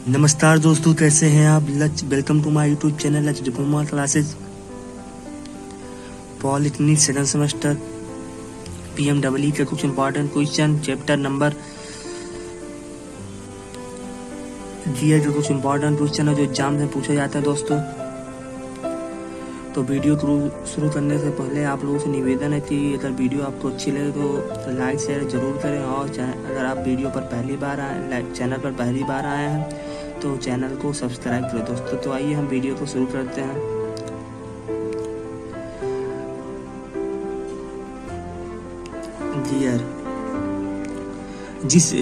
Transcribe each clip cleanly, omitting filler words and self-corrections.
नमस्कार दोस्तों, कैसे हैं आप। Welcome to my YouTube channel लच diploma classes polytechnic second semester PMEE के कुछ important question chapter number GS के कुछ इंपॉर्टेंट क्वेश्चन है जो एग्जाम में पूछे जाते हैं दोस्तों। तो वीडियो शुरू करने से पहले आप लोगों से निवेदन है कि अगर वीडियो आपको अच्छी लगे तो लाइक शेयर जरूर करें, और अगर आप वीडियो पर पहली बार आए चैनल पर पहली बार आए हैं तो चैनल को सब्सक्राइब करें दोस्तों। तो आइए हम वीडियो को शुरू करते हैं।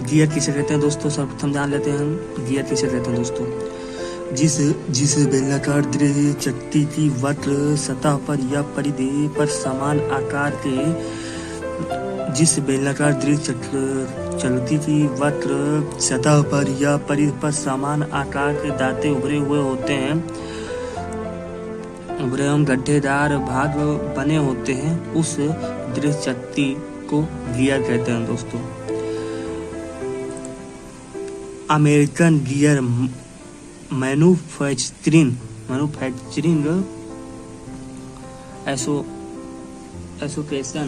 गियर किसे कहते हैं दोस्तों, सर्वप्रथम जान लेते हैं हम गियर किसे कहते हैं दोस्तों। जिस बेलनाकार दृढ़ चकती की वक्र सतह पर या परिधि पर समान आकार के जिस बेलनाकार दृढ़ चलती की वक्र सतह पर या परिधि पर समान आकार के दांते उभरे हुए होते हैं, उभरे एवं गड्ढेदार भाग बने होते हैं, उस दृढ़ चकती को गियर कहते हैं दोस्तों। American gear manufacturing association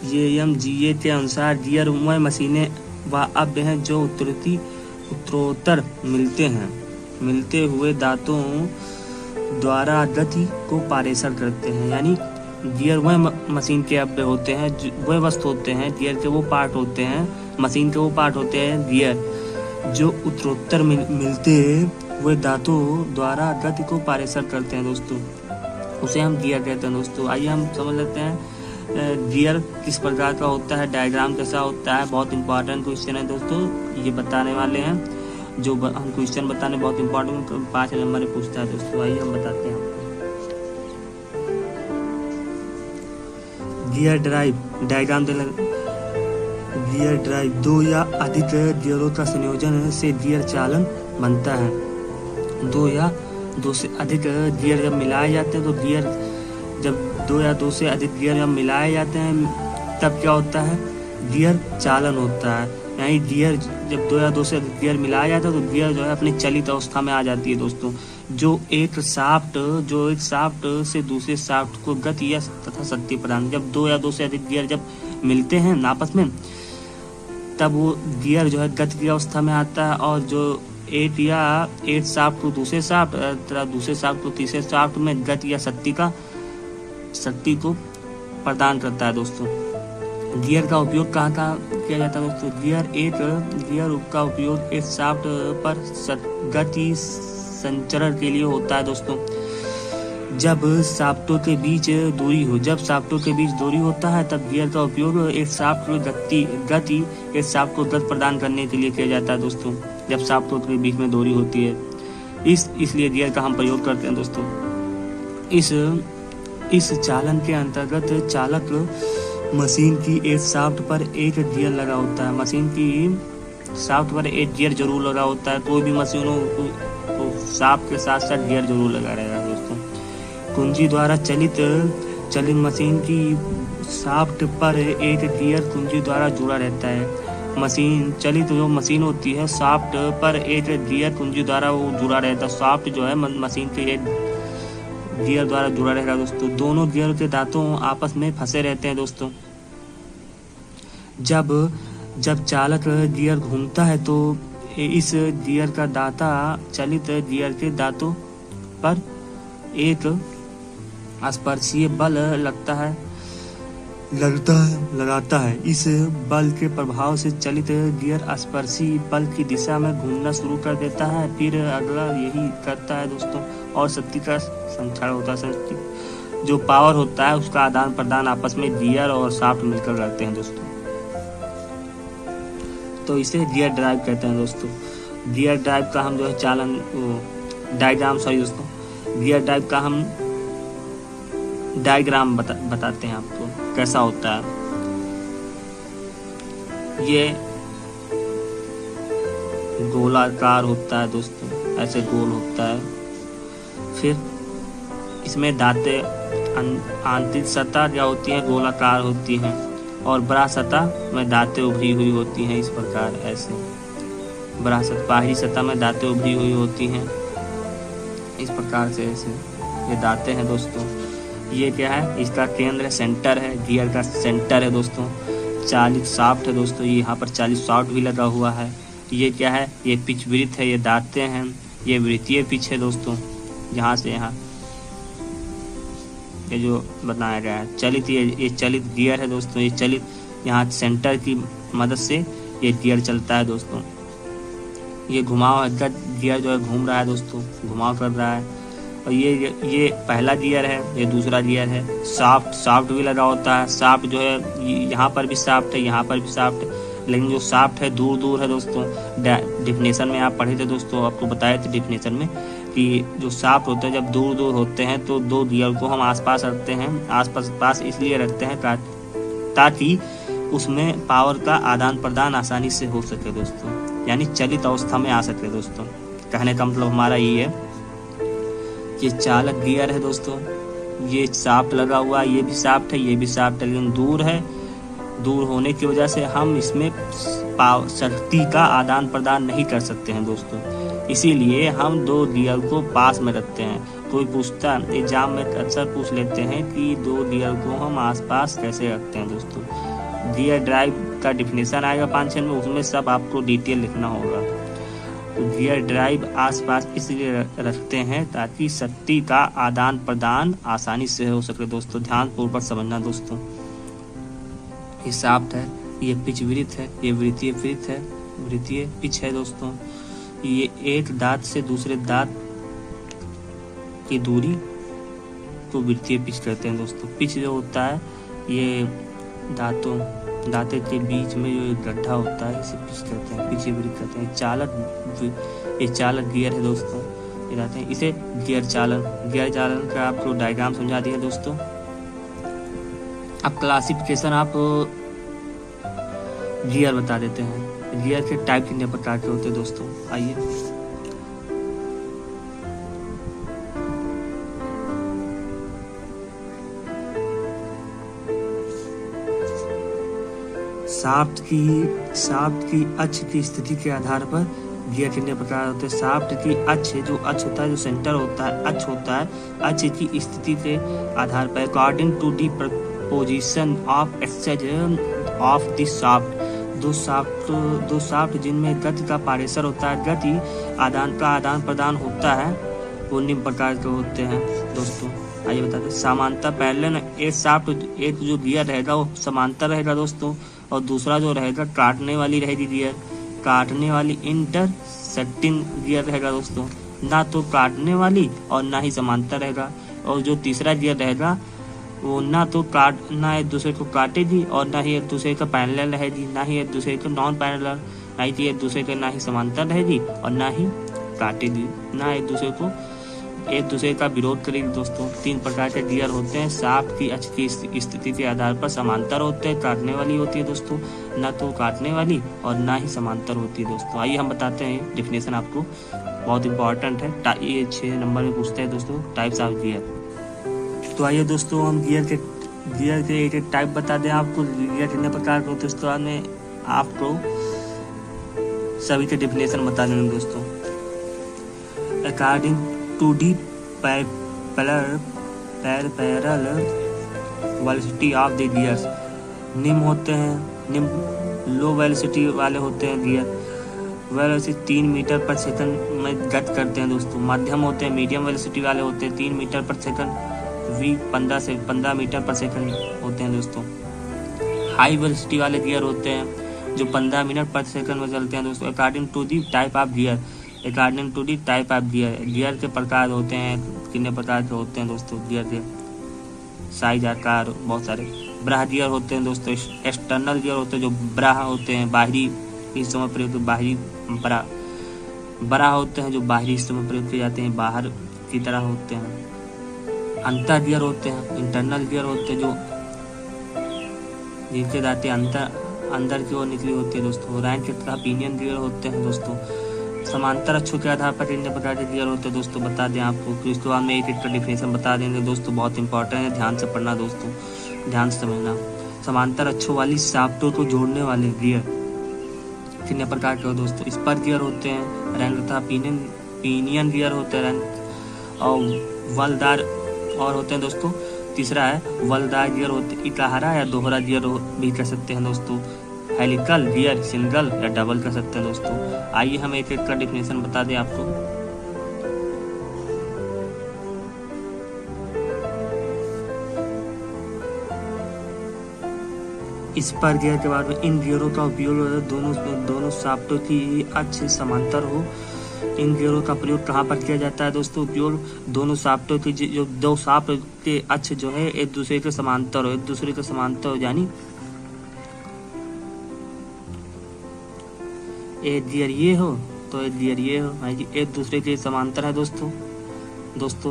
AMGA के अनुसार गियर वह मशीनें व अव्यय हैं जो उत्तरोत्तर मिलते हुए दांतों द्वारा गति को पारेषण करते हैं। यानी गियर वह मशीन के अव्यय होते हैं, वह वस्तु होते हैं, गियर के वो पार्ट होते हैं, मशीन के वो पार्ट होते हैं गियर जो उत्तरोत्तर मिलते हुए दांतों द्वारा गति को पारेषण करते हैं दोस्तों, उसे हम गियर कहते हैं दोस्तों। आइए हम समझ लेते हैं गियर किस प्रकार का होता है, डायग्राम कैसा होता है। बहुत इंपॉर्टेंट क्वेश्चन है दोस्तों, ये बताने वाले हैं। जो हम क्वेश्चन बताने बहुत इंपॉर्टेंट 5 नंबर में पूछता है दोस्तों। आइए हम बताते हैं गियर ड्राइव डायग्राम दे। गियर ड्राइव 2 या अधिक गियरों का संयोजन से गियर चालन बनता है। 2 से अधिक गियर जब मिलाए जाते हैं तो जब 2 या 2 से अधिक गियर जब मिलाए जाते हैं तब क्या होता है, गियर चालन होता है। यानी गियर जब 2 या 2 से अधिक गियर मिलाया जाता है तो गियर जो है अपनी चलित अवस्था में आ जाती है दोस्तों। जो एक शाफ्ट से दूसरे शाफ्ट को गति या तथा शक्ति प्रदान, जब 2 या 2 से अधिक गियर जब मिलते हैं आपस में तब वो गियर जो है गति की अवस्था में आता है, और जो 8 शाफ्ट को दूसरे शाफ्ट को तीसरे शाफ्ट में गति या शक्ति को प्रदान करता है दोस्तों। गियर का उपयोग कहाँ किया जाता है दोस्तों। गियर का उपयोग एक शाफ्ट पर गति संचरण के लिए होता है दोस्तों। जब शाफ्टों के बीच दूरी होता है तब गियर का उपयोग एक शाफ्ट को गति एक शाफ्ट को गति प्रदान करने के लिए किया जाता है दोस्तों। जब शाफ्टों के बीच में दूरी होती है इसलिए गियर का हम प्रयोग करते हैं दोस्तों। इस चालन के अंतर्गत चालक मशीन की एक शाफ्ट पर एक गियर लगा होता है। मशीन की शाफ्ट पर एक गियर जरूर लगा होता है। कोई भी मशीनों को शाफ्ट के साथ साथ गियर जरूर लगा रहेगा दोस्तों। कुंजी द्वारा चलित मशीन की शाफ्ट पर एक गियर कुंजी द्वारा जुड़ा रहता है। जो मशीन होती है शाफ्ट पर एक गियर कुंजी द्वारा वो जुड़ा रहता है। शाफ्ट जो है मशीन के एक गियर द्वारा जुड़ा रहेगा दोस्तों। दोनों गियर के दांतों आपस में फंसे रहते हैं दोस्तों। जब चालक गियर घूमता है तो इस गियर का दांता चलित गियर के दांतों पर एक स्पर्शीय बल लगाता है। इस बल के प्रभाव से चलित गियर स्पर्शी बल की दिशा में घूमना शुरू कर देता है। फिर अगला यही करता है दोस्तों, और शक्ति का संचार होता है। जो पावर होता है उसका आदान प्रदान आपस में गियर और शाफ्ट मिलकर करते हैं दोस्तों। तो इसे गियर ड्राइव कहते हैं दोस्तों। गियर ड्राइव का हम जो है गियर ड्राइव का हम डायग्राम बताते हैं आपको कैसा होता है। ये गोलाकार होता है दोस्तों, ऐसे गोल होता है। फिर इसमें दांतें आंतरिक सतह क्या होती है, गोलाकार होती हैं, और बड़ा सतह में दांतें उभरी हुई होती हैं इस प्रकार ऐसे। बाहरी सतह में दांतें उभरी हुई होती हैं। इस प्रकार से ऐसे ये दांतें हैं दोस्तों। ये क्या है, इसका केंद्र है, सेंटर है, गियर का सेंटर है दोस्तों। चालित शाफ्ट है दोस्तों, ये यहाँ पर चालित शाफ्ट भी लगा हुआ है। ये क्या है, ये पिच वृत्त है, ये दांतें हैं, ये वृत्तीय पिच है दोस्तों। यहाँ से यहाँ ये जो बताया गया है चलित, ये चलित गियर है दोस्तों। ये चलित, यहाँ सेंटर की मदद से ये गियर चलता है दोस्तों। ये घुमाव है, गियर जो है घूम रहा है दोस्तों, घुमाव कर रहा है। और ये पहला गियर है, ये दूसरा गियर है। शाफ्ट भी लगा होता है। शाफ्ट जो है यहाँ पर भी शाफ्ट है, यहाँ पर भी शाफ्ट है, लेकिन जो शाफ्ट है दूर है दोस्तों। डिफिनेशन में आप पढ़े थे दोस्तों, आपको बताए थे डिफिनेशन में कि जो शाफ्ट होते हैं जब दूर होते हैं तो दो गियर को हम आसपास रखते हैं। आसपास इसलिए रखते हैं ताकि उसमें पावर का आदान प्रदान आसानी से हो सके दोस्तों, यानी चलित अवस्था में आ सके दोस्तों। कहने का मतलब हमारा ये है, ये चालक गियर है दोस्तों। ये शाफ्ट लगा हुआ है, ये भी शाफ्ट है, ये भी शाफ्ट है, लेकिन दूर है। दूर होने की वजह से हम इसमें शक्ति का आदान प्रदान नहीं कर सकते हैं दोस्तों। इसीलिए हम दो गियर को पास में रखते हैं। कोई पूछता है, एग्जाम में अक्सर पूछ लेते हैं कि दो गियर को हम आसपास कैसे रखते हैं दोस्तों। गियर ड्राइव का डिफिनेशन आएगा 5-6 में, उसमें सब आपको डिटेल लिखना होगा। तो गियर ड्राइव आसपास इसलिए रखते हैं ताकि शक्ति का आदान प्रदान आसानी से हो सके दोस्तों। ध्यानपूर्वक समझना दोस्तों। ये शाफ्ट है, ये पिच वृत्त है, ये वृत्तीय वृत्त है, वृत्तीय पिच है दोस्तों। ये एक दांत से दूसरे दांत की दूरी को वृत्तीय पिच कहते हैं दोस्तों। पिच जो होता है ये दांतों के बीच में जो एक गड्ढा होता है, इसे पिच कहते हैं, पिच वृत्त कहते हैं। ये चालक गियर है दोस्तों, ये कहते हैं इसे गियर चालन का आपको डायग्राम समझा दिया दोस्तों। अब क्लासिफिकेशन आप गियर बता देते हैं। गियर के टाइप कितने प्रकार के होते हैं दोस्तों, आइए। शाफ्ट की अक्ष की स्थिति के आधार पर गियर कितने प्रकार होते हैं। शाफ्ट की अक्ष जो सेंटर होता है, अक्ष की स्थिति के आधार पर according to the position of exchange of the shaft. दो शाफ्ट जिनमें गति का पारेशर होता है, गति आदान प्रदान होता है, वो निम्न प्रकार के होते हैं दोस्तों। आइए बताते हैं। समांतर पैरेलल, एक शाफ्ट, एक जो गियर रहेगा वो समांतर रहेगा दोस्तों, और दूसरा जो रहेगा काटने वाली रहेगी गियर, काटने वाली इंटरसेक्टिंग गियर रहेगा दोस्तों। ना तो काटने वाली और ना ही समांतर रहेगा। और जो तीसरा गियर रहेगा वो ना एक दूसरे को काटेगी और ना ही एक दूसरे का पैरेलल रहेगी, ना ही एक दूसरे का नॉन पैरेलल, ना ही एक दूसरे के ना ही समांतर रहेगी और ना ही काटेगी, ना एक दूसरे का विरोध करेगी दोस्तों। 3 प्रकार के गियर होते हैं। शाफ्ट की अक्ष की स्थिति के आधार पर समांतर होते हैं, काटने वाली होती है दोस्तों, ना तो काटने वाली और ना ही समांतर होती है दोस्तों। आइए हम बताते हैं डिफिनेशन, आपको बहुत इंपॉर्टेंट है, ये 6 नंबर में पूछते हैं दोस्तों, टाइप्स ऑफ गियर। तो आइए दोस्तों हम गियर के एक टाइप बता दें आपको। गियर कितने प्रकार के होते हैं उसके बाद में आपको सभी के डिफिनेशन बता देंगे दोस्तों। According to the parallel velocity of the gears, निम्न लो वेलोसिटी वाले होते हैं गियर। वेलोसिटी 3 मीटर पर सेकंड में गति करते हैं दोस्तों। मध्यम होते हैं, मीडियम वेलोसिटी वाले होते हैं 3 मीटर पर सेकंड, V 15 मीटर पर सेकंड होते हैं दोस्तों। हाई वेलोसिटी वाले गियर होते हैं जो 15 मिनट पर सेकंड में चलते हैं दोस्तों। According to the type of gear, gear के प्रकार होते हैं, कितने प्रकार के होते हैं दोस्तों गियर के, साइज आकार बहुत सारे। ब्राह गियर होते हैं दोस्तों, एक्सटर्नल गियर होते हैं जो ब्राह होते हैं, बाहरी हिस्सों में प्रयोग, बाहरी ब्राह होते हैं जो बाहरी हिस्सों में प्रयोग किए जाते हैं, बाहर की तरह होते हैं। अंतर गियर होते हैं, इंटरनल गियर होते हैं जो जिनके दांतें अंदर की ओर निकली होती है दोस्तों। रैंक के तथा पिनियन गियर होते हैं दोस्तों। समांतर अक्षों के आधार पर कितने प्रकार के गियर होते हैं दोस्तों बता दें आपको, फिर उसके बाद में एक का डिफिनेशन बता देंगे दोस्तों, बहुत इंपॉर्टेंट है, ध्यान से पढ़ना दोस्तों, ध्यान से समझना। समांतर अक्षों वाली शाफ्टों को जोड़ने वाले गियर कितने प्रकार के हो दोस्तों, स्पर गियर होते हैं, रैंक तथा पिनियन गियर होते हैं रैंक, और वलदार और होते हैं दोस्तों। तीसरा है वलदार गियर होते, इकाहारा या दोहरा गियर भी कह सकते हैं दोस्तों। हेलिकल गियर, सिंगल या डबल कह सकते हैं दोस्तों। आइए हम एक एक का डिफिनेशन बता दें आपको। स्पर गियर के बाद में इन गियरों का उपयोग दोनों शाफ्टों की अक्ष समांतर हो। इन गियरों का प्रयोग कहाँ पर किया जाता है दोस्तों? उपयोग दोनों शाफ्टों की जो दो शाफ्ट के अक्ष जो है एक दूसरे के समांतर हो, एक दूसरे के समांतर हो, यानी एक गियर ये हो तो एक गियर ये हो, एक दूसरे के समांतर है दोस्तों।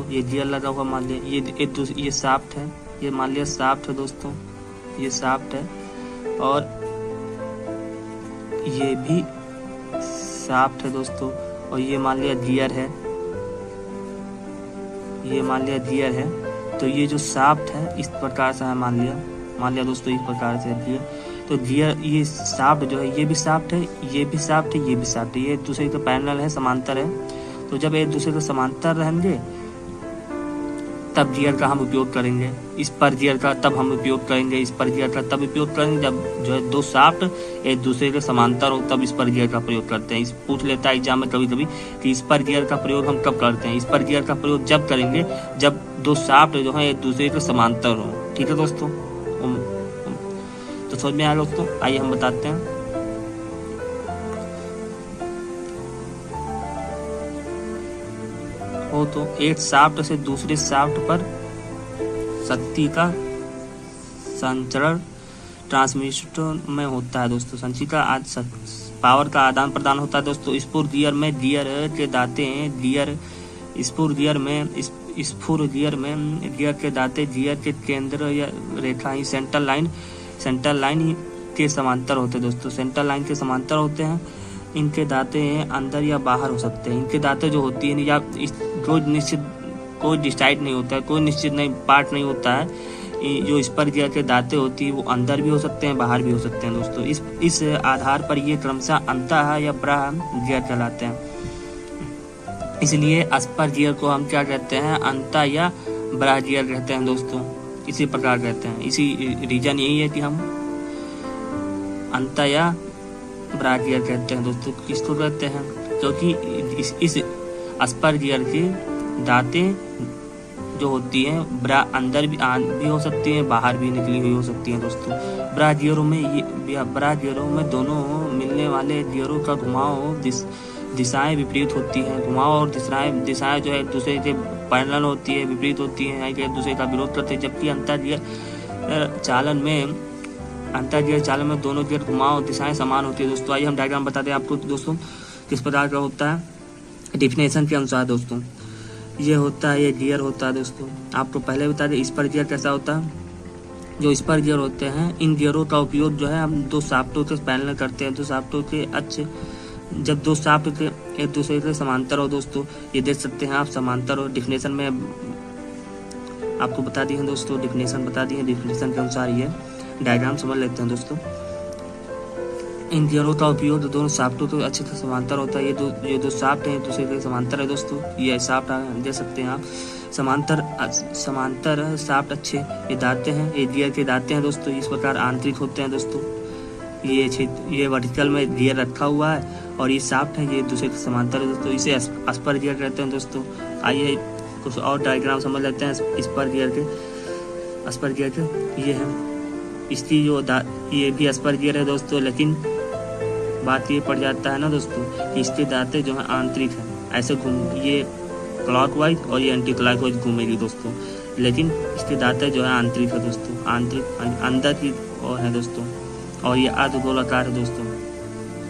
ये गियर लगा हुआ मान लिया, ये शाफ्ट है, ये मान लिया शाफ्ट है दोस्तों, ये शाफ्ट है, और ये भी शाफ्ट है दोस्तों, और ये मान लिया गियर है, ये मान लिया गियर है। तो ये जो शाफ्ट है इस प्रकार से है, मान लिया दोस्तों इस प्रकार से गियर। तो गियर ये शाफ्ट जो है ये भी शाफ्ट है, ये भी शाफ्ट है, ये भी शाफ्ट है, ये एक दूसरे के पैरेलल है, समांतर है। तो जब एक दूसरे के समांतर रहेंगे तब गियर का हम उपयोग करेंगे। इस पर गियर का तब हम उपयोग करेंगे, इस पर गियर का तब उपयोग करेंगे जब जो है दो शाफ्ट एक दूसरे के समांतर हो, तब इस पर गियर का प्रयोग करते हैं। इस पूछ लेता है एग्जाम में कभी कभी कि इस पर गियर का प्रयोग हम कब करते हैं। इस पर गियर का प्रयोग जब करेंगे जब दो शाफ्ट जो है एक दूसरे के समांतर हो। ठीक है दोस्तों, तो समझ में आया दोस्तों। आइए हम बताते हैं। हो तो एक शाफ्ट से दूसरे शाफ्ट पर शक्ति का संचरण ट्रांसमिशन में होता है दोस्तों। शक्ति का पावर का आदान प्रदान होता है दोस्तों। स्फूर गियर में गियर के दांते स्फूर गियर में गियर के दांते गियर के केंद्र या रेखा ही सेंटर लाइन के समांतर होते हैं दोस्तों। सेंटर लाइन के समांतर होते हैं। इनके दांते अंदर या बाहर हो सकते हैं। इनके दांते जो होती है या कोई डिसाइड नहीं होता है, कोई निश्चित नहीं पार्ट नहीं होता है। जो स्पर गियर के दांते होती है वो अंदर भी हो सकते हैं, बाहर भी हो सकते हैं दोस्तों। इस आधार पर ये क्रमशः अंतः या ब्राह गियर कहलाते हैं। इसलिए स्पर गियर को हम क्या कहते हैं? अंतः या ब्राह गियर कहते हैं दोस्तों। इसी प्रकार कहते हैं, इसी रीजन यही है कि हम अंतः या ब्राह गियर कहते हैं दोस्तों। किसको कहते हैं? क्योंकि इस स्पर गियर के दांतें जो होती हैं ब्रा अंदर भी हो सकती हैं, बाहर भी निकली हुई हो सकती हैं दोस्तों। ब्रा गियरों में दोनों मिलने वाले गियरों का घुमाव दिशाएं विपरीत होती हैं। घुमाव और दिशाएं जो है एक दूसरे के पैरेलल होती है, विपरीत होती हैं, एक दूसरे का विरोध करते हैं। जबकि अंतर गियर चालन में दोनों गियर घुमाव दिशाएं समान होती है दोस्तों। आइए हम डायग्राम बता दें आपको दोस्तों किस प्रकार का होता है डिफिनेशन के अनुसार दोस्तों। ये होता है, ये गियर होता है दोस्तों। आपको पहले बता दें स्पर गियर कैसा होता है। जो स्पर गियर होते हैं इन गियरों का उपयोग जो है हम दो शाफ्टों के पैरेलल करते हैं। दो शाफ्टों के जब दो शाफ्ट के एक दूसरे के समांतर हो दोस्तों, ये देख सकते हैं आप समांतर हो। डिफिनेशन में आपको बता दिए हैं दोस्तों, डिफिनेशन बता दिए। डिफिनेशन के अनुसार ये डायग्राम समझ लेते हैं दोस्तों। इन गियरों का उपयोग दोनों शाफ्टों के अच्छे से समांतर होता है। ये दो शाफ्ट हैं, दूसरे के समांतर है दोस्तों। ये शाफ्ट दे सकते हैं आप, समांतर शाफ्ट अच्छे ये दांते हैं, ये गियर के दांते हैं दोस्तों। इस प्रकार आंतरिक होते हैं दोस्तों। ये वर्टिकल में गियर रखा हुआ है और ये शाफ्ट है, ये दूसरे के समांतर है दोस्तों। इसे स्पर गियर कहते हैं दोस्तों। आइए कुछ और डायग्राम समझ लेते हैं स्पर गियर के। ये है इसकी ये भी स्पर गियर है दोस्तों, लेकिन बात ये पड़ जाता है ना दोस्तों कि इसके दांते जो है आंतरिक है, ऐसे ये क्लॉकवाइज और ये एंटी क्लॉकवाइज घूमेगी दोस्तों, लेकिन इसके दांते जो है आंतरिक है दोस्तों, आंतरिक अंदर की ओर है दोस्तों। और ये अर्धगोलाकार है दोस्तों।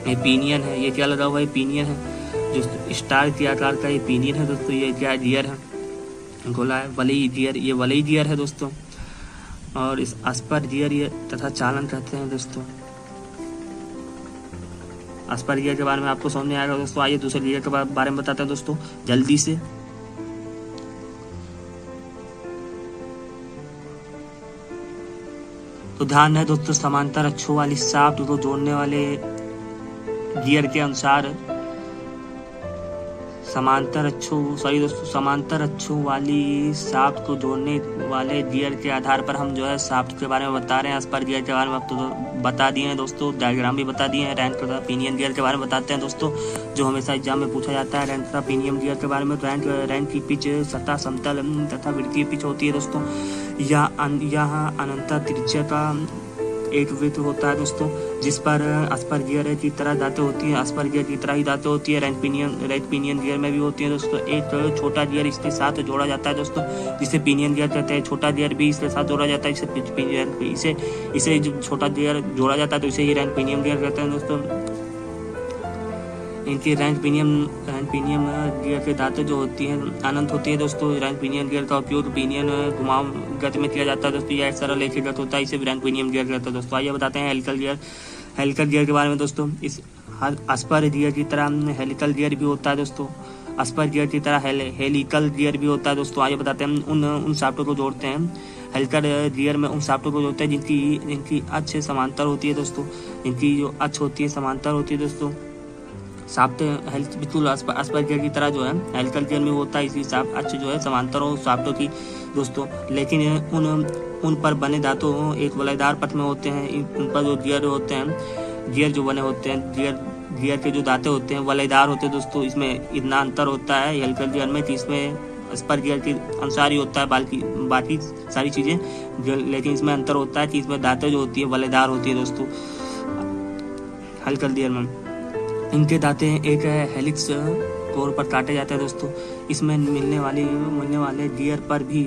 ये पिनियन है, ये क्या लगा हुआ है? पिनियन है, जो स्टार के आकार का ये पिनियन है दोस्तों। ये क्या गियर है? गोला है, वलई गियर, ये वलई गियर है दोस्तों। और इस स्पर गियर ये तथा चालन कहते हैं दोस्तों। स्पर गियर के बारे में आपको समझ में आएगा दोस्तों। आइए दूसरे गियर के बारे में बताते हैं दोस्तों जल्दी से। तो ध्यान है दोस्तों, समांतर अक्षों वाली शाफ्ट को जोड़ने वाले गियर के अनुसार समांतर अक्षों वाली शाफ्ट को जोड़ने वाले गियर के आधार पर हम जो है शाफ्ट के बारे में बता रहे हैं। स्पर गियर के बारे में आप तो बता दिए हैं दोस्तों, डायग्राम भी बता दिए हैं। रैंक तथा पिनियन गियर के बारे में बताते हैं दोस्तों, जो हमेशा एग्जाम में पूछा जाता है। रैंक तथा पिनियन गियर के बारे में रैंक की पिच सतह समतल तथा वृत्तीय पिच होती है दोस्तों। यहाँ अनंत त्रिज्या का एक वृत्त होता है दोस्तों, जिस पर स्पर गियर की तरह दांतें होती हैं। स्पर गियर की तरह ही दांतें होती है। रैंक पिनियन गियर में भी होती है दोस्तों। एक छोटा गियर इसके साथ जोड़ा जाता है दोस्तों, जिसे पिनियन गियर कहते हैं। छोटा गियर भी इसके साथ जोड़ा जाता है, इसे जो छोटा गियर जोड़ा जाता है तो इसे ही रैंक पिनियन गियर कहते हैं दोस्तों। इनकी रैंक पिनियन गियर के दांतें जो होती हैं अनंत होती है दोस्तों। रैंक पिनियन गियर का उपयोग पिनियन घुमाव गति में किया जाता है दोस्तों। यह एक सरल एक ही गति होता है, इसे भी रैंक पिनियन गियर कहते हैं दोस्तों। आइए बताते हैं हेलिकल गियर के बारे में दोस्तों। इस स्पर गियर की तरह हेलिकल गियर भी होता है दोस्तों। स्पर गियर की तरह हेलिकल गियर भी होता है दोस्तों। आइए बताते हैं उन शाफ्टों को जोड़ते हैं। हेलिकल गियर में उन शाफ्टों को जोड़ते हैं जिनकी अक्ष समांतर होती है दोस्तों। इनकी जो अक्ष होती है समांतर होती है दोस्तों। शाफ्ट बिल्कुल स्पर गियर की तरह जो है हेलिकल गियर में होता है, इसी अक्ष जो है समांतर हो शाफ्टों की दोस्तों। लेकिन उन पर बने दांतों एक वलयदार पथ में होते हैं। उन पर जो गियर जो बने होते हैं, गियर के जो दांतें होते हैं वलयदार होते हैं दोस्तों। इसमें इतना अंतर होता है हेलिकल गियर में कि इसमें स्पर गियर के अनुसार ही होता है बाकी सारी चीजें, लेकिन इसमें अंतर होता है कि इसमें दांतें जो होती है वलयदार होती है दोस्तों हेलिकल गियर में। इनके दांतें एक हेलिक्स कोर पर काटे जाते हैं दोस्तों। इसमें मिलने वाले गियर पर भी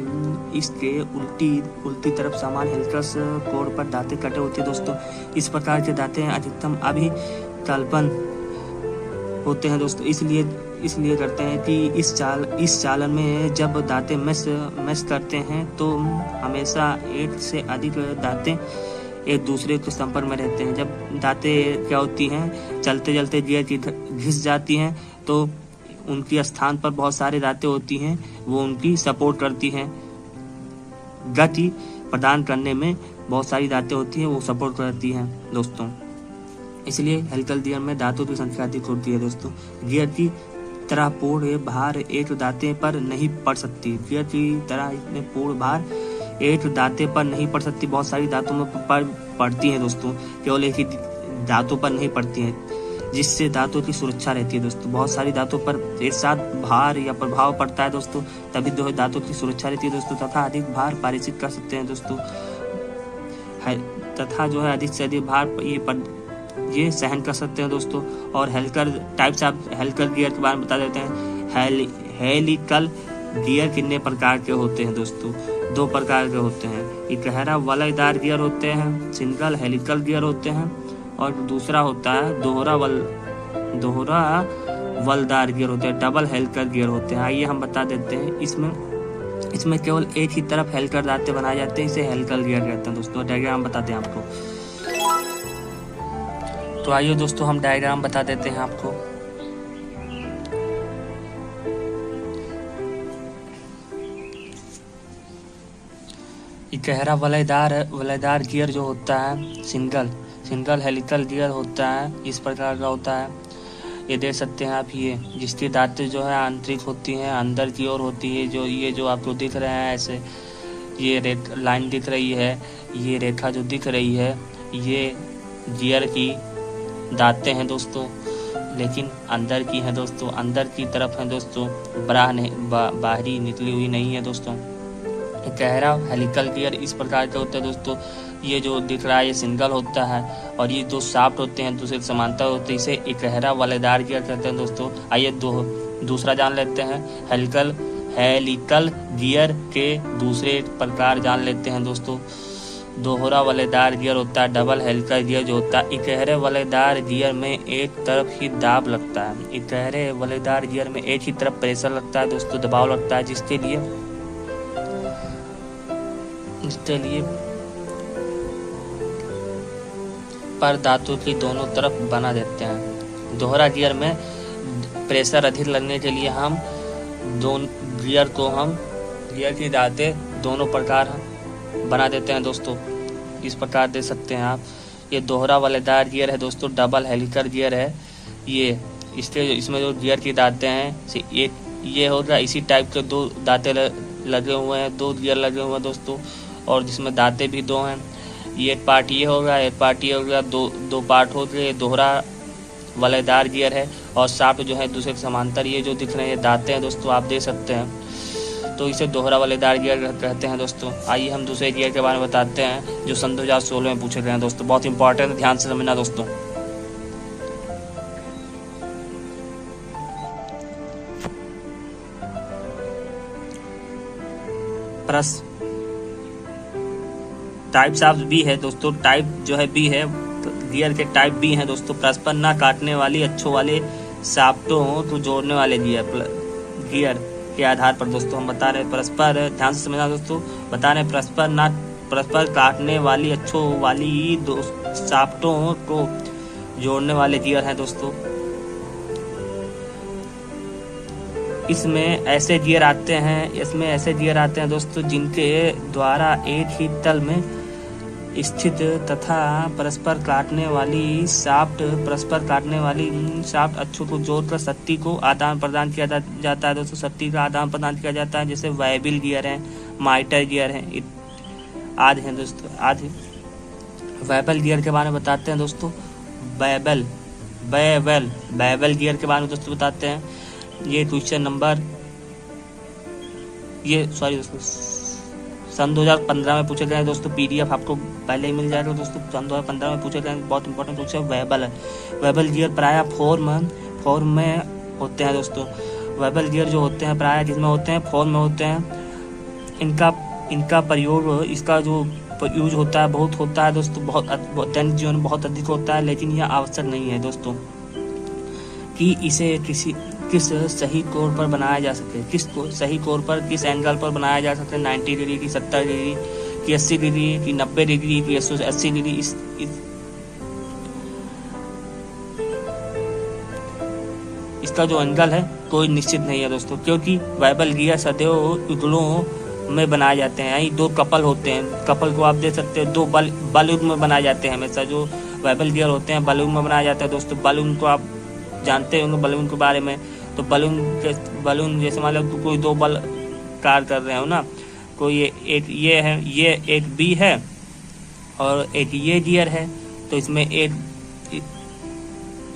इसके उल्टी तरफ समान हेलिक्स कोर पर दांतें कटे होते हैं दोस्तों। इस प्रकार के दांतें अधिकतम अभिकल्पन होते हैं दोस्तों। इसलिए करते हैं कि इस चालन में जब दांतें मैश करते हैं तो हमेशा एक से अधिक दांतें एक दूसरे के संपर्क में रहते हैं। जब दांतें क्या होती हैं, चलते चलते गियर की घिस जाती हैं तो उनकी स्थान पर बहुत सारी दांतें होती हैं, वो उनकी सपोर्ट करती हैं। गति प्रदान करने में बहुत सारी दांतें होती हैं, वो सपोर्ट करती हैं दोस्तों। इसलिए हेलिकल गियर में दांतों की संख्या अधिक होती है दोस्तों। गियर की तरह पूर्ण भार एक दांते पर नहीं पड़ सकती। गियर की तरह इसमें पूर्ण भार एक दांते पर नहीं पड़ सकती, बहुत सारी दांतों में पड़ती हैं दोस्तों, केवल एक ही दांतों पर नहीं पड़ती हैं, जिससे दांतों की सुरक्षा रहती है दोस्तों। बहुत सारी दांतों पर एक साथ भार या प्रभाव पड़ता है दोस्तों, तभी जो है दांतों की सुरक्षा रहती है दोस्तों। तथा अधिक भार पारित कर सकते हैं दोस्तों, तथा जो है अधिक से अधिक भार ये सहन कर सकते हैं दोस्तों। और हेलिकल गियर के बारे में बता देते हैं। हेलिकल गियर कितने प्रकार के होते हैं दोस्तों? 2 प्रकार के होते हैं। एक गहरा वलयदार गियर होते हैं, सिंगल हेलिकल गियर होते हैं, और दूसरा होता है दोहरा वलदार गियर होते हैं, डबल हेलिकल गियर होते हैं। आइए हम बता देते हैं। इसमें केवल एक ही तरफ हेलिकल दांतें बनाए जाते हैं, इसे हेलिकल गियर कहते हैं दोस्तों। डायग्राम बताते हैं आपको। तो आइए दोस्तों हम डायग्राम बता देते हैं आपको। गहरा वलयदार गियर जो होता है सिंगल हेलिकल गियर होता है, इस प्रकार का होता है। ये देख सकते हैं आप, ये जिसकी दांतें जो है आंतरिक होती हैं, अंदर की ओर होती है। जो आपको दिख रहे हैं ऐसे, ये लाइन दिख रही है, ये रेखा जो दिख रही है, ये गियर की दांतें हैं दोस्तों, लेकिन अंदर की है दोस्तों, अंदर की तरफ है दोस्तों, बाहरी निकली हुई नहीं है दोस्तों। गहरा हेलिकल गियर इस प्रकार के होता है दोस्तों। ये जो दिख रहा है ये सिंगल होता है, और ये 2 शाफ्ट होते हैं दूसरे समांतर होते हैं, इसे एक गहरा वलयदार गियर कहते हैं दोस्तों। आइए दूसरा जान लेते हैं। हेलिकल गियर के दूसरे प्रकार जान लेते हैं दोस्तों। दोहरा वलयदार गियर होता है, डबल हेलिकल गियर जो होता है। एक गहरे वलयदार गियर में एक तरफ ही दाब लगता है। एक गहरे वलयदार गियर में एक ही तरफ प्रेशर लगता है दोस्तों, दबाव लगता है, जिसके लिए पर धातु की दोनों तरफ बना देते हैं। दोहरा गियर में प्रेशर अधिक लगने के लिए हम गियर की दांतें दोनों प्रकार बना देते हैं दोस्तों। इस प्रकार दे सकते हैं आप। ये दोहरा वलयदार गियर है दोस्तों, डबल हेलिकल गियर है। ये इसमें जो गियर की दांतें हैं एक ये हो रहा है, इसी टाइप के 2 दांतें लगे हुए हैं, 2 गियर लगे हुए हैं दोस्तों, और जिसमें दांतें भी 2 हैं। ये एक पार्ट ये हो रहा है, एक पार्ट ये हो गया, दो पार्ट हो गए। दोहरा वलेदार गियर है और शाफ्ट जो है दूसरे के समांतर ये जो दिख रहे हैं दांतें हैं दोस्तों, आप देख सकते हैं, तो इसे दोहरा वलेदार गियर कहते हैं दोस्तों। आइए हम दूसरे गियर के बारे में बताते हैं जो सन 2016 में पूछे गए हैं दोस्तों, बहुत इंपॉर्टेंट है, ध्यान से समझना दोस्तों। प्लस टाइप्स ऑफ बी है दोस्तों, टाइप जो है बी है, गियर के टाइप बी हैं दोस्तों। परस्पर ना काटने वाली अच्छों वाले शाफ्टों को जोड़ने वाले गियर के आधार पर दोस्तों हम बता रहे हैं परस्पर, ध्यान से समझना दोस्तों, बता रहे हैं परस्पर काटने वाली अच्छों वाली शाफ्टों को जोड़ने वाले गियर हैं दोस्तों। इसमें ऐसे गियर आते हैं दोस्तों जिनके द्वारा एक ही तल में स्थित तथा परस्पर काटने वाली शाफ्ट अच्छों को जोड़कर शक्ति को आदान प्रदान किया जाता है दोस्तों, शक्ति का आदान प्रदान किया जाता है। जैसे वेबल गियर है, माइटर गियर है, आदि हैं दोस्तों, आदि। वेबल गियर के बारे में बताते हैं दोस्तों, बेबल गियर के बारे में दोस्तों बताते हैं। ये क्वेश्चन नंबर दोस्तों सन 2015 में पूछे गए हैं दोस्तों, PDF आपको पहले ही मिल जाएगा दोस्तों। सन 2015 में पूछे गए, बहुत इंपॉर्टेंट क्वेश्चन वेबल है। वेबल गियर प्रायः फॉर्म में होते हैं दोस्तों। वेबल गियर जो होते हैं प्रायः जिसमें होते हैं फॉर्म में होते हैं। इनका प्रयोग, इसका जो यूज होता है बहुत होता है दोस्तों, बहुत दैनिक जीवन में बहुत अधिक होता है, लेकिन यह आवश्यक नहीं है दोस्तों कि इसे किस सही कोण पर बनाया जा सके, सही कोण पर किस एंगल पर बनाया जा सके, 90 डिग्री की, 70 डिग्री की, 80 डिग्री की, 90 डिग्री की, 180 डिग्री। इसका जो एंगल है कोई निश्चित नहीं है दोस्तों, क्योंकि वेबल गियर सदैव युगलों में बनाए जाते हैं। यही 2 कपल होते हैं, कपल को आप देख सकते हो, 2 बलून में बनाए जाते हैं हमेशा। जो वेबल गियर होते हैं बलून में बनाए जाते हैं दोस्तों। बलून को आप जानते होंगे बलून के बारे में, तो बलून जैसे मान लो कोई 2 बल कार्य कर रहे हो ना, कोई एक ये है, ये एक बी है और एक ये गियर है, तो इसमें एक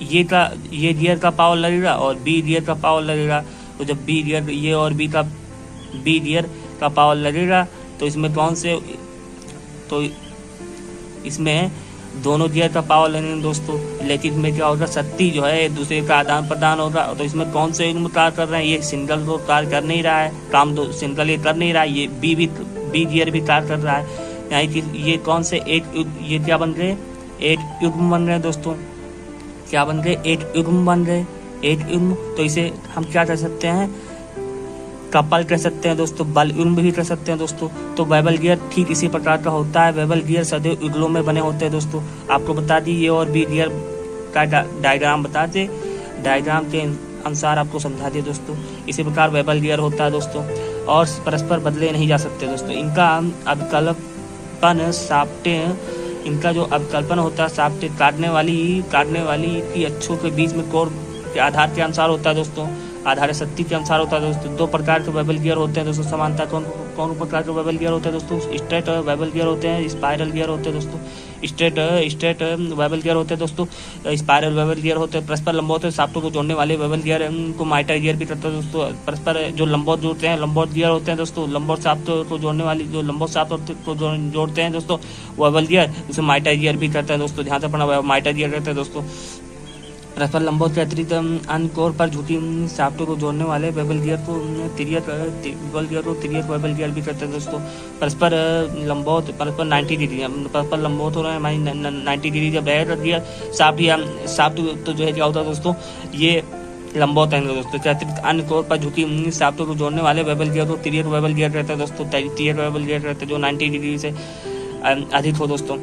ये गियर का पावर लगेगा और बी गियर का पावर लगेगा। तो जब बी गियर ये और बी गियर का पावर लगेगा तो इसमें इसमें दोनों गियर का पावर लगेगा दोस्तों। लेकिन इसमें क्या होगा, शक्ति जो है एक दूसरे का आदान प्रदान होगा। तो इसमें कौन से युग्म कार्य कर रहे हैं, ये सिंगल तो कार्य कर नहीं रहा है, काम दो सिंगल ये कर नहीं रहा है, ये बी गियर भी कार्य कर रहा है। यानी कि ये कौन से ये क्या बन गए, एक युग्म बन गए दोस्तों। क्या बन गए, एक युग्म बन गए, एक युग्म। तो इसे हम क्या कर सकते हैं, कपल कह सकते हैं दोस्तों, बल युग्म भी कर सकते हैं दोस्तों। तो वेबल गियर ठीक इसी प्रकार का होता है। वेबल गियर सदैव युगलों में बने होते हैं दोस्तों। आपको बता दी ये और बी गियर का डायग्राम बता दे, डायग्राम के अनुसार आपको समझा दिए दोस्तों। इसी प्रकार वेबल गियर होता है दोस्तों और परस्पर बदले नहीं जा सकते दोस्तों। इनका अविकल्पन शाफ्टें, इनका जो अविकल्पन होता है शाफ्टें काटने वाली की अच्छों के बीच में कोण के आधार के अनुसार होता है दोस्तों, आधार शक्ति के अनुसार होता है दोस्तों। 2 प्रकार के वेबल गियर होते हैं दोस्तों समानता। कौन प्रकार के वेबल गियर होते हैं दोस्तों, स्ट्रेट वेबल गियर होते हैं, स्पाइरल गियर होते हैं दोस्तों। स्ट्रेट वेबल गियर होते हैं दोस्तों, स्पाइरल वेबल गियर होते हैं। परस्पर लंबवत शाफ्टों को जोड़ने वाले वेबल गियर को माइटर गियर भी करते हैं दोस्तों। परस्पर जो लंबवत जोड़ते हैं लंबवत गियर होते हैं दोस्तों। लंबवत शाफ्ट को जोड़ने वाली जो लंबवत शाफ्ट को जोड़ते हैं दोस्तों वेबल गियर, उसे माइटर गियर भी करते हैं दोस्तों। ध्यान से पढ़ना, माइटर गियर करते हैं दोस्तों। परस्पर लंबवत के अतिरिक्त अन्य कोर पर झुकी शाफ्टों को जोड़ने वाले वेबल गियर को तिर्यक वेबल गियर भी करते हैं दोस्तों। परस्पर लंबवत, परस्पर 90 डिग्री, परस्पर लंबवत हो रहे हैं हमारी 90 डिग्री जब रहेगा गियर शाफ्ट तो जो है क्या होता है दोस्तों, ये लंबवत है दोस्तों। के अतिरिक्त अन्य कोर पर झुकी शाफ्टों को जोड़ने वाले वेबल गियर को तिर्यक वेबल गियर कहते हैं दोस्तों। तिर्यक वेबल गियर कहते हैं जो 90 डिग्री से अधिक हो दोस्तों।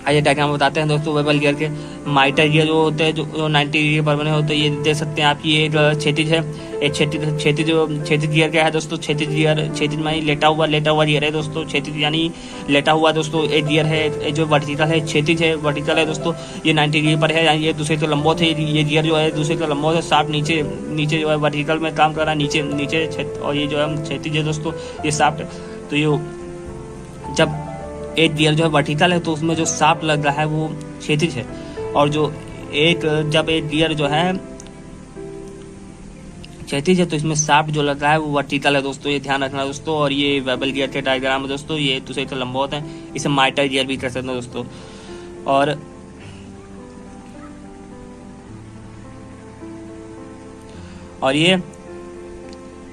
आइए डायग्राम बताते हैं दोस्तों वेबल गियर के। माइटर गियर जो होते हैं जो 90 डिग्री पर बने होते हैं, ये देख सकते हैं आप, ये एक क्षैतिज है। एक क्षैतिज गियर क्या है दोस्तों, क्षैतिज में लेटा हुआ गियर है दोस्तों। क्षैतिज यानी लेटा हुआ दोस्तों एक गियर है। जो वर्टिकल है क्षैतिज है, वर्टिकल है दोस्तों, ये 90 डिग्री पर है, यानी ये दूसरे के लंबवत है। ये गियर जो है दूसरे के लंबवत है, साफ्ट नीचे जो है वर्टिकल में काम कर रहा है, नीचे और ये जो है क्षैतिज है दोस्तों, ये साफ्ट। तो ये जब एक गियर जो है वर्टिकल है तो उसमें जो शाफ्ट लग रहा है वो क्षैतिज है, और जो जब एक गियर जो है क्षैतिज है तो इसमें शाफ्ट जो लग रहा है वो वर्टिकल है दोस्तों, ये ध्यान रखना दोस्तों। और ये वेबल गियर के डायग्राम है दोस्तों, ये दूसरे के लंबवत है, इसे माइटर गियर भी कह सकते हैं दोस्तों। और ये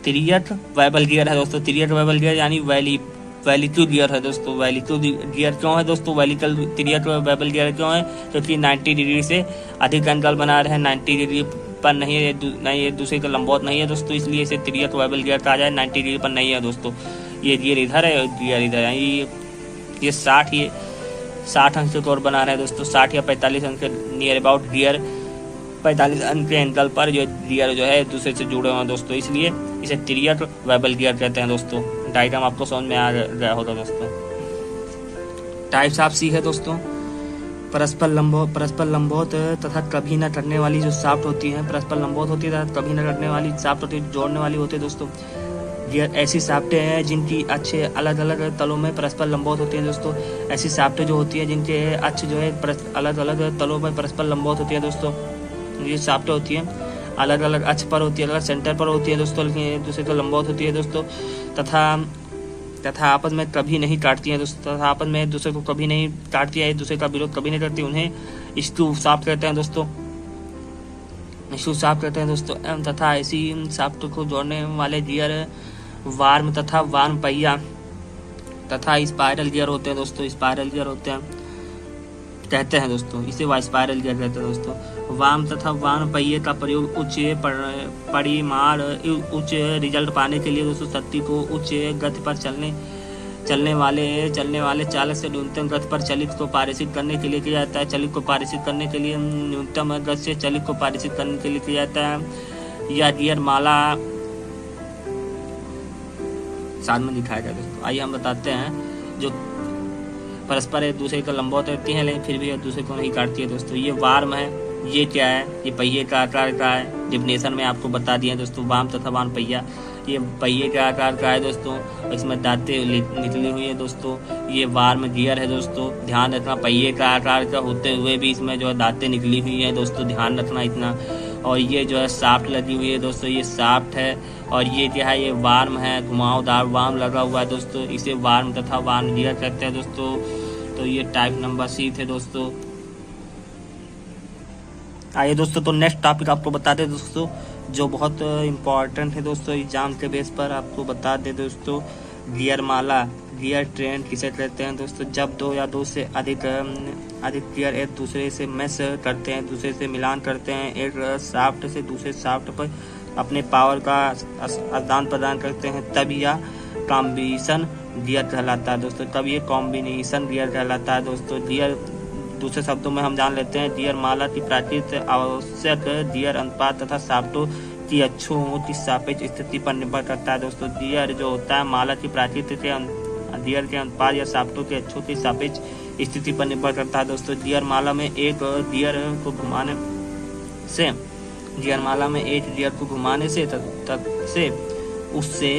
तिर्यक वेबल गियर है दोस्तों। तिर्यक वेबल गियर यानी वैलिक्यू गियर है दोस्तों। वैलिक्यू गियर क्यों है दोस्तों, तिर्यक वेबल गियर क्यों है, क्योंकि 90 डिग्री से अधिक एंगल बना रहे हैं, 90 डिग्री पर नहीं है, ये दूसरे का लंबवत नहीं है दोस्तों, इसलिए इसे तिर्यक वेबल गियर कहा जाए। 90 डिग्री पर नहीं है दोस्तों, ये गियर इधर है, गियर इधर है। ये 60 अंक के तौर बना रहे हैं दोस्तों, 60 या 45 अंक के नियर अबाउट गियर, 45 अंक के एंगल पर जो गियर जो है एक दूसरे से जुड़े हुए हैं दोस्तों, इसलिए इसे तिर्यक वेबल गियर कहते हैं दोस्तों। डायग्राम आपको समझ में आ गया होगा दोस्तों। टाइप्स ऑफ सी है दोस्तों, परस्पर लंबवत तथा कभी न कटने वाली जो शाफ्ट होती है, परस्पर लंबवत होती है तथा कभी न कटने वाली शाफ्ट होती है, जोड़ने वाली होती है दोस्तों। गियर ऐसी शाफ्टें हैं जिनकी अक्ष अलग अलग तलों में परस्पर लंबवत होती है दोस्तों। ऐसी शाफ्टें जो होती है जिनके अक्ष जो है अलग अलग तलों में परस्पर लंबवत होती है दोस्तों। ये शाफ्टें होती हैं अलग अलग अक्ष पर होती है, अलग सेंटर पर होती है दोस्तों, लेकिन एक दूसरे को लंबवत होती है दोस्तों, तथा आपस में कभी नहीं काटती है दोस्तों, तथा आपस में एक दूसरे को कभी नहीं काटती है, एक दूसरे का विरोध कभी नहीं करती। उन्हें स्क्रू शाफ्ट कहते हैं दोस्तों, स्क्रू शाफ्ट कहते हैं दोस्तों। तथा ऐसी शाफ्ट को जोड़ने वाले गियर वार्म तथा वार्म पहिया तथा स्पाइरल गियर होते हैं दोस्तों, स्पाइरल गियर होते हैं कहते हैं दोस्तों, इसे स्पाइरल गियर कहते हैं दोस्तों। वार्म तथा वार्म पहिए का प्रयोग उच्च परिमाण उच्च रिजल्ट पाने के लिए दोस्तों शक्ति को उच्च गति पर चलने वाले चालक से न्यूनतम गति पर चलित को पारित करने के लिए किया जाता है। चलित को पारित करने के लिए न्यूनतम गति से चलित को पारित करने के लिए किया जाता है। यह गियर माला साथ में दिखाया गया दोस्तों। आइए हम बताते हैं जो परस्पर एक दूसरे का लंबवत रहती है लेकिन फिर भी एक दूसरे को नहीं काटती है दोस्तों। ये वार्म है, ये क्या है, ये पहिए का आकार का है। डिफिनेशन में आपको बता दिया दोस्तों, वार्म तथा वार्म पहिया, ये पहिए के आकार का है दोस्तों, इसमें दांतें निकली हुई है दोस्तों। ये वार्म गियर है दोस्तों, ध्यान रखना, पहिए का आकार का होते हुए भी इसमें जो है दांतें निकली हुई है दोस्तों, ध्यान रखना इतना। और ये जो है शाफ्ट लगी हुई है दोस्तों, ये शाफ्ट है। और ये क्या है, ये वार्म है, घुमावदार वार्म लगा हुआ है दोस्तों, इसे वार्म तथा वार्म गियर कहते हैं दोस्तों। तो ये टाइप नंबर सी थे दोस्तों। आइए दोस्तों, तो नेक्स्ट टॉपिक आपको बता दें दोस्तों, जो बहुत इम्पोर्टेंट है दोस्तों, एग्जाम के बेस पर आपको बता दें दोस्तों। गियर माला, गियर ट्रेन किसे कहते हैं दोस्तों, जब दो या दो से अधिक गियर एक दूसरे से मैच करते हैं, दूसरे से मिलान करते हैं, एक शाफ्ट से दूसरे शाफ्ट पर अपने पावर का आदान प्रदान करते हैं, तब यह कॉम्बिनेशन गियर कहलाता है दोस्तों। तब ये कॉम्बिनेशन गियर कहलाता है दोस्तों। गियर दूसरे शब्दों में हम जान लेते हैं, गियर माला की प्राकृतिक आवश्यक गियर अनुपात तथा शाफ्टों की अक्षों की सापेक्ष स्थिति पर निर्भर करता है दोस्तों। गियर जो होता है माला की प्राकृतिक गियर के अनुपात या शाफ्टों के अक्षों की सापेक्ष स्थिति पर निर्भर करता है दोस्तों। गियर माला में एक गियर को घुमाने से उससे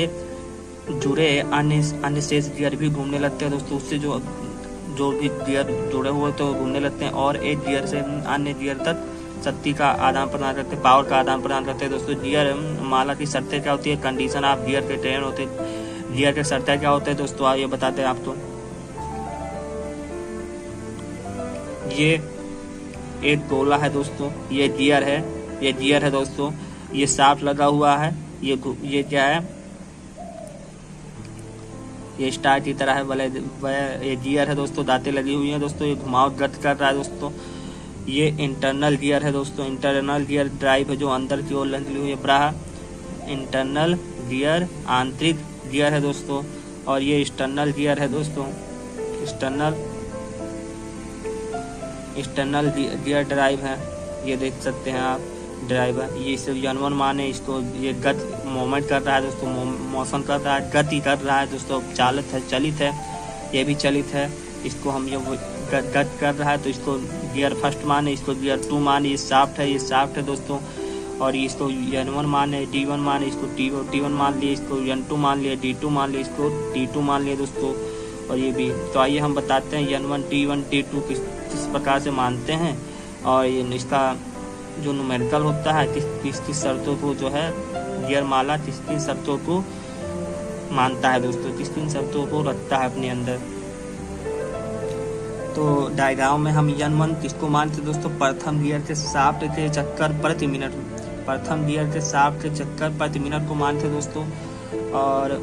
जुड़े अन्य शेष गियर भी घूमने लगते हैं दोस्तों। उससे जो भी गियर जुड़े हुए तो घूमने लगते हैं और एक गियर से अन्य गियर तक शक्ति का आदान प्रदान करते हैं, पावर का आदान प्रदान करते हैं दोस्तों। गियर माला की शर्तें क्या होती है, कंडीशन ऑफ गियर के ट्रेन होते हैं। गियर के शर्तें क्या होते हैं दोस्तों, आइए बताते हैं आपको। ये एक गोला है दोस्तों, ये गियर है दोस्तों, ये शाफ्ट लगा हुआ है, ये क्या है, ये स्टार की तरह है, ये गियर है दोस्तों, दांतें लगी हुई हैं दोस्तों, ये घुमाव गति कर रहा है दोस्तों। ये इंटरनल गियर है दोस्तों, इंटरनल गियर ड्राइव है जो अंदर की ओर लगी हुई है, प्राह इंटरनल गियर आंतरिक गियर है दोस्तों। और ये एक्सटर्नल गियर है दोस्तों, एक्सटर्नल एक्सटर्नल गियर ड्राइव है, ये देख सकते हैं आप ड्राइवर। ये सिर्फ N1 मान है, इसको ये गति मूवमेंट कर रहा है दोस्तों, मोशन कर रहा है, गति कर रहा है दोस्तों, चलित है, ये भी चलित है। इसको हम ये गति कर रहा है तो इसको गियर फर्स्ट मान है, इसको गियर 2 मान है। ये शाफ्ट है दोस्तों, और ये इसको N1 मान है, D1 मान है, इसको T1 मान लिए, इसको N2 मान लिया, D2 मान लिया, इसको T2 मान लिया दोस्तों। और ये भी तो आइए हम बताते हैं N1 T1 T2 किस प्रकार से मानते हैं, और ये इसका जो न्यूमेरिकल होता है किस शर्तों को जो है गियर माला किस शर्तों को मानता है दोस्तों, किस शर्तों को रखता है अपने अंदर। तो डायग्राम में हम N1 किसको मानते दोस्तों, प्रथम गियर के शाफ्ट के चक्कर प्रति मिनट, प्रथम गियर के शाफ्ट के चक्कर प्रति मिनट को मानते दोस्तों। और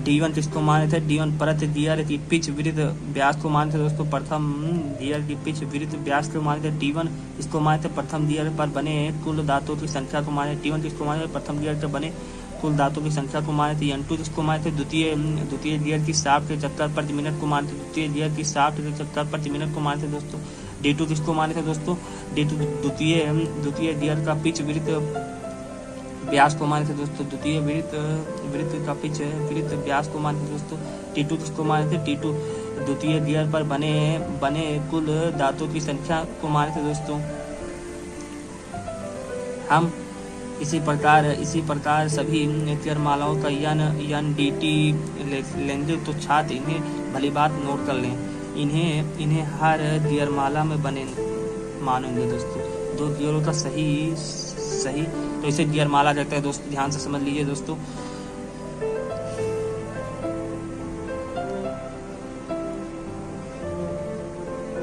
D1 किसको माने थे, D1 प्रति गियर की पिच विरुद्ध व्यास को मानते दोस्तों, प्रथम गियर की पिच विरुद्ध व्यास को माने थे। D1 इसको माने थे प्रथम गियर पर बने कुल दांतों की संख्या को माने। T1 किसको माने थे, प्रथम गियर पर बने कुल दांतों की संख्या को माने थे। N2 किसको माने थे, द्वितीय गियर की शाफ्ट के चक्कर प्रति मिनट को माने थे, द्वितीय गियर की शाफ्ट के चक्कर प्रति मिनट को माने थे दोस्तों। D2 किसको माने थे दोस्तों, D2 द्वितीय गियर का पिच विरुद्ध व्यास को माने थे दोस्तों, द्वितीय वृत्त का पिच विरुद्ध व्यास को माने थे दोस्तों। T2 किसको माने थे, T2 द्वितीय गियर पर बने कुल दांतों की संख्या को माने थे दोस्तों। हम इसी प्रकार सभी गियर मालाओं का NDT लेंगे तो छात्र इन्हें भली बात नोट कर लें, इन्हें हर गियर माला में बने मानेंगे दोस्तों। दो गियरों का सही तो इसे गियर माला कहते हैं दोस्तों, ध्यान से समझ लीजिए दोस्तों।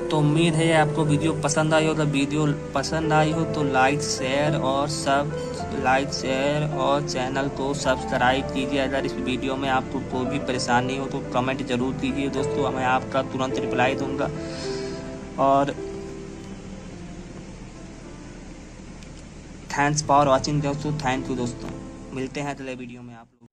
तो उम्मीद है आपको वीडियो पसंद आई हो, तो वीडियो पसंद आई हो तो लाइक शेयर और चैनल को सब्सक्राइब कीजिए। अगर इस वीडियो में आपको कोई भी परेशानी हो तो कमेंट जरूर कीजिए दोस्तों, मैं आपका तुरंत रिप्लाई दूंगा। और थैंक्स फॉर वॉचिंग दोस्तों, थैंक यू दोस्तों, मिलते हैं अगले वीडियो में आप।